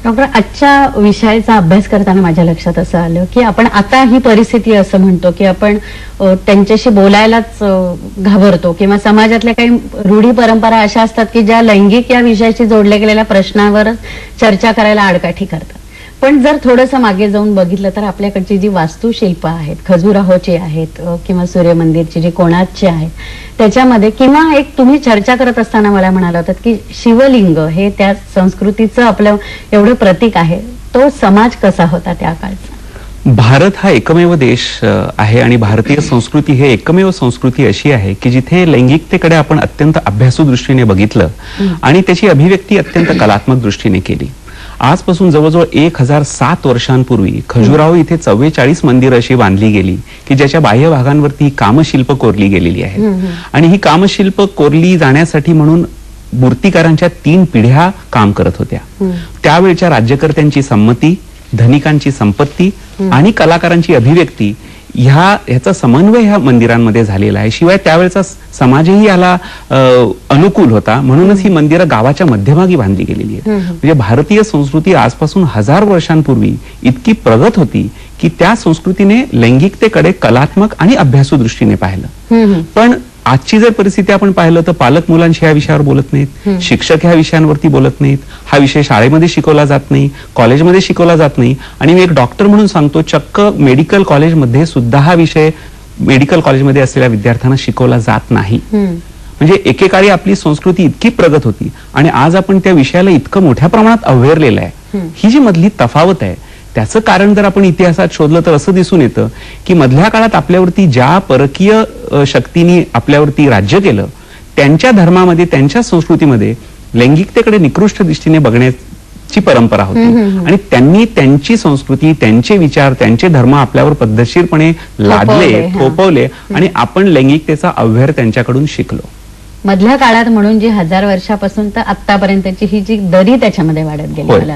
Doctor, आजच्या विषयाचा अभ्यास करताना माझ्या लक्षात असं आलं की आपण आता ही परिस्थिती असं म्हणतो की आपण त्यांच्याशी बोलायलाच घाबरतो किंवा समाजातल्या काही रूढी परंपरा अशा असतात की ज्या लैंगिक या विषयाशी जोडल्या गेलेल्या प्रश्नावर चर्चा करायला आडकाठी करतात. पण जर थोडंसं मागे जाऊन बघितलं तर आपल्याकडची जी वास्तुशिल्प आहेत, खजुराहोची आहेत किंवा सूर्य मंदिरची जी कोणार्कची आहेत, त्याच्यामध्ये किंवा एक तुम्ही चर्चा करत असताना मला म्हणाला होतात की शिवलिंग हे त्या संस्कृतीचं आपलं एवढं प्रतीक आहे. तो समाज कसा होता त्या काळचा? भारत हा एकमेव देश आहे आणि भारतीय संस्कृती हे एकमेव संस्कृती अशी आहे की जिथे लैंगिकतेकडे आपण अत्यंत अभ्यासू दृष्टीने बघितलं आणि त्याची अभिव्यक्ती अत्यंत कलात्मक दृष्टीने केली. आजपासून जवळजवळ 1007 वर्षांपूर्वी खजुराहो इथे 44 मंदिर अशी बांधली गेली की ज्याच्या बाह्य भागांवरती ही कामशिल्प कोरली गेलेली आहेत. आणि ही कामशिल्प कोरली जाण्यासाठी म्हणून मूर्तिकारांच्या 3 पिढ्या काम करत होत्या. त्यावेळच्या राज्यकर्त्यांची संमती, धनिकांची संपत्ती आणि कलाकारांची अभिव्यक्ती ह्याचा समन्वय ह्या मंदिरांमध्ये झालेला आहे. शिवाय त्यावेळचा समाजही याला अनुकूल होता, म्हणूनच ही मंदिरं गावाच्या मध्यभागी बांधली गेलेली आहेत. म्हणजे भारतीय संस्कृती आजपासून 1000 वर्षांपूर्वी इतकी प्रगत होती की त्या संस्कृतीने लैंगिकतेकडे कलात्मक आणि अभ्यासू दृष्टीने पाहिलं. पण आजची जर परिस्थिती आपण पाहिलं तर पालक मुलांशी ह्या विषयावर बोलत नाहीत, शिक्षक ह्या विषयांवरती बोलत नाहीत, हा विषय शाळेमध्ये शिकवला जात नाही, कॉलेजमध्ये शिकवला जात नाही. आणि मी एक डॉक्टर म्हणून सांगतो, चक्क मेडिकल कॉलेजमध्ये सुद्धा हा विषय मेडिकल कॉलेजमध्ये असलेल्या विद्यार्थ्यांना शिकवला जात नाही. म्हणजे एकेकाळी आपली संस्कृती इतकी प्रगत होती आणि आज आपण त्या विषयाला इतकं मोठ्या प्रमाणात अवहेरलेलं आहे. ही जी मधली तफावत आहे त्याचं कारण जर आपण इतिहासात शोधलं तर असं दिसून येतं की मधल्या काळात आपल्यावरती ज्या परकीय शक्तींनी आपल्यावरती राज्य केलं, त्यांच्या धर्मामध्ये, त्यांच्या संस्कृतीमध्ये लैंगिकतेकडे निकृष्ट दृष्टीने बघण्याची परंपरा होती आणि त्यांनी त्यांची संस्कृती, त्यांचे विचार, त्यांचे धर्म आपल्यावर पद्धतशीरपणे लादले, थोपवले आणि आपण लैंगिकतेचा अव्हेर त्यांच्याकडून शिकलो. मधल्या काळात म्हणून जी 1000 वर्षापासून तर आतापर्यंतची ही जी दरी त्याच्यामध्ये वाढत गेली.